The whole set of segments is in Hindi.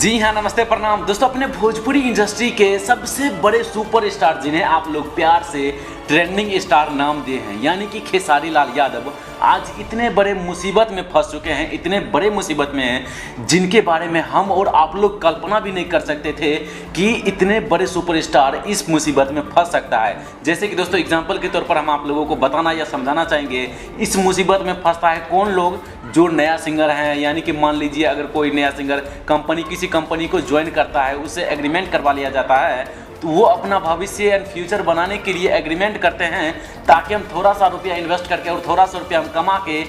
जी हाँ, नमस्ते प्रणाम दोस्तों। अपने भोजपुरी इंडस्ट्री के सबसे बड़े सुपरस्टार जिन्हें आप लोग प्यार से ट्रेंडिंग स्टार नाम दिए हैं, यानी कि खेसारी लाल यादव, आज इतने बड़े मुसीबत में फंस चुके हैं, इतने बड़े मुसीबत में हैं जिनके बारे में हम और आप लोग कल्पना भी नहीं कर सकते थे कि इतने बड़े सुपरस्टार इस मुसीबत में फंस सकता है। जैसे कि दोस्तों एग्जाम्पल के तौर पर हम आप लोगों को बताना या समझाना चाहेंगे इस मुसीबत में फंसता है कौन लोग, जो नया सिंगर हैं। यानी कि मान लीजिए अगर कोई नया सिंगर किसी कंपनी को ज्वाइन करता है, उससे एग्रीमेंट करवा लिया जाता है, तो वो अपना भविष्य एंड फ्यूचर बनाने के लिए एग्रीमेंट करते हैं ताकि हम थोड़ा सा रुपया इन्वेस्ट करके और थोड़ा सा रुपया हम कमा के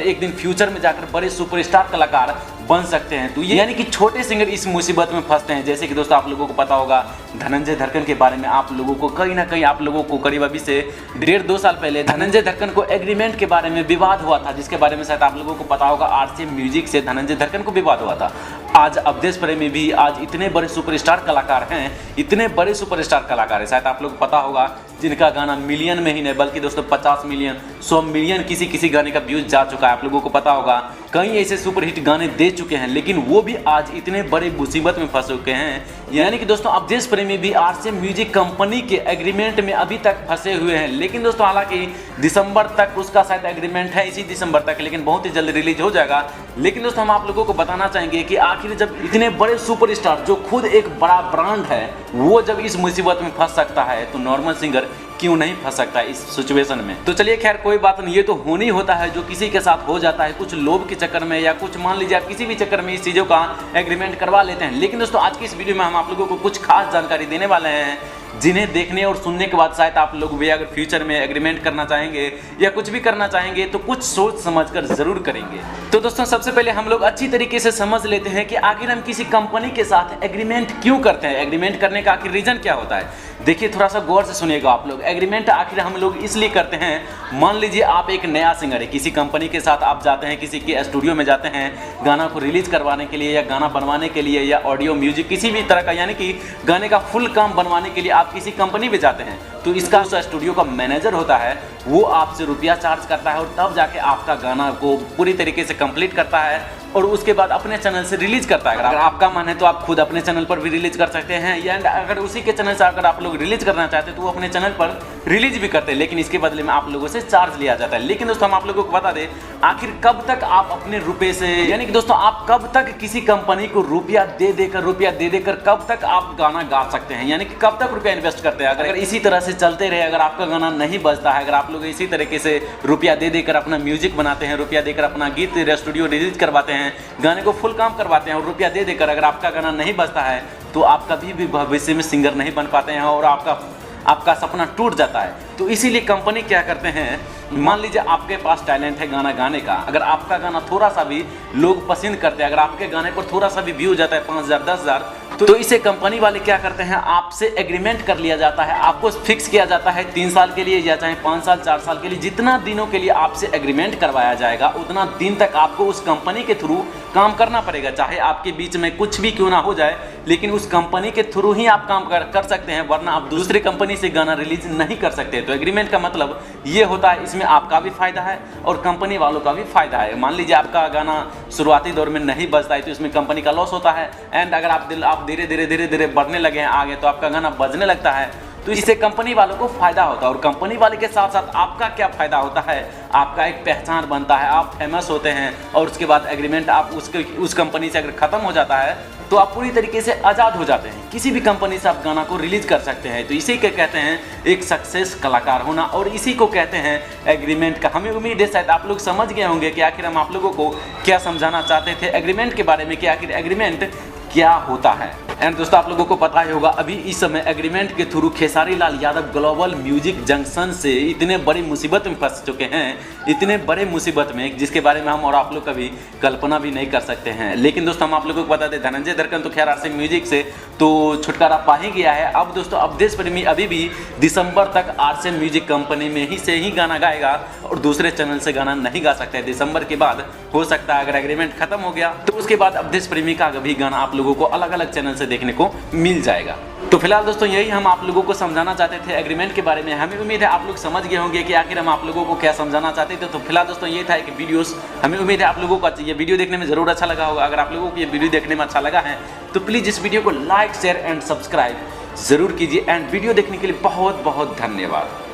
एक दिन फ्यूचर में जाकर बड़े सुपरस्टार कलाकार बन सकते हैं। तो ये यानी कि छोटे सिंगर इस मुसीबत में फंसते हैं। जैसे कि दोस्तों आप लोगों को पता होगा धनंजय धड़कन के बारे में, आप लोगों को कहीं ना कहीं आप लोगों को करीब अभी से 1.5-2 साल पहले धनंजय धड़कन को एग्रीमेंट के बारे में विवाद हुआ था, जिसके बारे में शायद आप लोगों को पता होगा आरसीएम म्यूजिक से धनंजय धड़कन को विवाद हुआ था। आज अवधेश प्रेमी भी आज इतने बड़े सुपरस्टार कलाकार हैं, इतने बड़े सुपरस्टार कलाकार हैं, शायद आप लोग को पता होगा जिनका गाना मिलियन में ही नहीं बल्कि दोस्तों 50 मिलियन 100 मिलियन किसी गाने का व्यूज जा चुका है। आप लोगों को पता होगा कई ऐसे सुपरहिट गाने दे चुके हैं, लेकिन वो भी आज इतने बड़े मुसीबत में फंस चुके हैं। यानी कि दोस्तों अवधेश प्रेमी भी आरसीएम म्यूजिक कंपनी के एग्रीमेंट में अभी तक फंसे हुए हैं। लेकिन दोस्तों हालांकि दिसंबर तक उसका शायद एग्रीमेंट है, इसी दिसंबर तक, लेकिन बहुत ही जल्द रिलीज हो जाएगा। लेकिन दोस्तों हम आप लोगों को बताना चाहेंगे कि आखिर जब इतने बड़े सुपरस्टार जो खुद एक बड़ा ब्रांड है, वो जब इस मुसीबत में फंस सकता है तो नॉर्मल सिंगर क्यों नहीं फंस सकता इस सिचुएशन में। तो चलिए खैर कोई बात नहीं, ये तो होने ही होता है जो किसी के साथ हो जाता है, कुछ लोभ के चक्कर में या कुछ मान लीजिए आप किसी भी चक्कर में इस चीज़ों का एग्रीमेंट करवा लेते हैं। लेकिन दोस्तों आज की इस वीडियो में हम आप लोगों को कुछ खास जानकारी देने वाले हैं जिन्हें देखने और सुनने के बाद शायद आप लोग भी अगर फ्यूचर में एग्रीमेंट करना चाहेंगे या कुछ भी करना चाहेंगे तो कुछ सोच समझकर जरूर करेंगे। तो दोस्तों सबसे पहले हम लोग अच्छी तरीके से समझ लेते हैं कि आखिर हम किसी कंपनी के साथ एग्रीमेंट क्यों करते हैं, एग्रीमेंट करने का आखिर रीजन क्या होता है। देखिए थोड़ा सा गौर से सुनिएगा आप लोग। एग्रीमेंट आखिर हम लोग इसलिए करते हैं, मान लीजिए आप एक नया सिंगर है, किसी कंपनी के साथ आप जाते हैं, किसी के स्टूडियो में जाते हैं गाना को रिलीज करवाने के लिए या गाना बनवाने के लिए या ऑडियो म्यूजिक किसी भी तरह का, यानी कि गाने का फुल काम बनवाने के लिए आप किसी कंपनी में जाते हैं। तो इसका स्टूडियो का मैनेजर होता है, वो आपसे रुपया चार्ज करता है और तब जाके आपका गाना को पूरी तरीके से कंप्लीट करता है और उसके बाद अपने चैनल से रिलीज करता है। अगर आपका मन है तो आप खुद अपने चैनल पर भी रिलीज कर सकते हैं, या अगर उसी के चैनल से अगर आप लोग रिलीज करना चाहते हैं तो वो अपने चैनल पर रिलीज भी करते हैं, लेकिन इसके बदले में आप लोगों से चार्ज लिया जाता है। लेकिन दोस्तों हम आप लोगों को बता दें आखिर कब तक आप अपने रुपए से, यानी कि दोस्तों आप कब तक किसी कंपनी को रुपया दे देकर कब तक आप गाना गा सकते हैं, यानी कि कब तक रुपया इन्वेस्ट करते हैं। अगर इसी तरह से चलते रहे, अगर आपका गाना नहीं बजता है, अगर आप लोग इसी तरीके से रुपया दे देकर अपना म्यूजिक बनाते हैं, रुपया देकर अपना गीत स्टूडियो रिलीज करवाते हैं, गाने को फुल काम करवाते हैं और रुपया दे देकर अगर आपका गाना नहीं बजता है तो आप कभी भी भविष्य में सिंगर नहीं बन पाते हैं और आपका सपना टूट जाता है। तो इसीलिए कंपनी क्या करते हैं, मान लीजिए आपके पास टैलेंट है गाना गाने का, अगर आपका गाना थोड़ा सा भी लोग पसंद करते हैं, अगर आपके गाने पर थोड़ा सा भी व्यू जाता है 5,000 10,000, तो इसे कंपनी वाले क्या करते हैं, आपसे एग्रीमेंट कर लिया जाता है, आपको फिक्स किया जाता है 3 साल के लिए या चाहे 5 साल 4 साल के लिए, जितना दिनों के लिए आपसे एग्रीमेंट करवाया जाएगा उतना दिन तक आपको उस कंपनी के थ्रू काम करना पड़ेगा। चाहे आपके बीच में कुछ भी क्यों ना हो जाए, लेकिन उस कंपनी के थ्रू ही आप काम कर सकते हैं, वरना आप दूसरी कंपनी से गाना रिलीज नहीं कर सकते। तो एग्रीमेंट का मतलब ये होता है, इसमें आपका भी फायदा है और कंपनी वालों का भी फायदा है। मान लीजिए आपका गाना शुरुआती दौर में नहीं बजता है तो इसमें कंपनी का लॉस होता है, एंड अगर आप धीरे धीरे बढ़ने लगे हैं आगे तो आपका गाना बजने लगता है, तो इससे कंपनी वालों को फायदा होता है। और कंपनी वाले के साथ साथ आपका क्या फायदा होता है, आपका एक पहचान बनता है, आप फेमस होते हैं और उसके बाद एग्रीमेंट आप उस कंपनी से अगर खत्म हो जाता है तो आप पूरी तरीके से आज़ाद हो जाते हैं, किसी भी कंपनी से आप गाना को रिलीज कर सकते हैं। तो इसी के कहते हैं एक सक्सेस कलाकार होना और इसी को कहते हैं एग्रीमेंट का। हमें उम्मीद है शायद आप लोग समझ गए होंगे कि आखिर हम आप लोगों को क्या समझाना चाहते थे एग्रीमेंट के बारे में, कि आखिर एग्रीमेंट क्या होता है। एंड दोस्तों आप लोगों को पता ही होगा अभी इस समय एग्रीमेंट के through Khesari Lal Yadav global music junction से इतने बड़ी मुसीबत में फंस चुके हैं, इतने बड़े मुसीबत में जिसके बारे में हम और आप लोग कभी कल्पना भी नहीं कर सकते हैं। लेकिन दोस्तों हम आप लोगों को बता दें धनंजय धड़कन तो खैर आरसीएम म्यूजिक से तो छुटकारा पा ही गया है। अब दोस्तों अवधेश प्रेमी अभी भी दिसंबर तक आरसीएम म्यूजिक कंपनी में ही गाना गाएगा और दूसरे चैनल से गाना नहीं गा सकता है। दिसंबर के बाद हो सकता है अगर एग्रीमेंट खत्म हो गया तो उसके बाद अवधेश प्रेमी का भी गाना आप लोगों को अलग अलग चैनल से देखने को मिल जाएगा। तो फिलहाल दोस्तों यही हम आप लोगों को समझाना चाहते थे एग्रीमेंट के बारे में। हमें उम्मीद है आप लोग समझ गए होंगे कि आखिर हम आप लोगों को क्या समझाना चाहते थे। तो फिलहाल दोस्तों ये था कि वीडियोस हमें उम्मीद है आप लोगों को ये वीडियो देखने में ज़रूर अच्छा लगा होगा। अगर आप लोगों को ये वीडियो देखने में अच्छा लगा है तो प्लीज़ इस वीडियो को लाइक शेयर एंड सब्सक्राइब ज़रूर कीजिए। एंड वीडियो देखने के लिए बहुत बहुत धन्यवाद।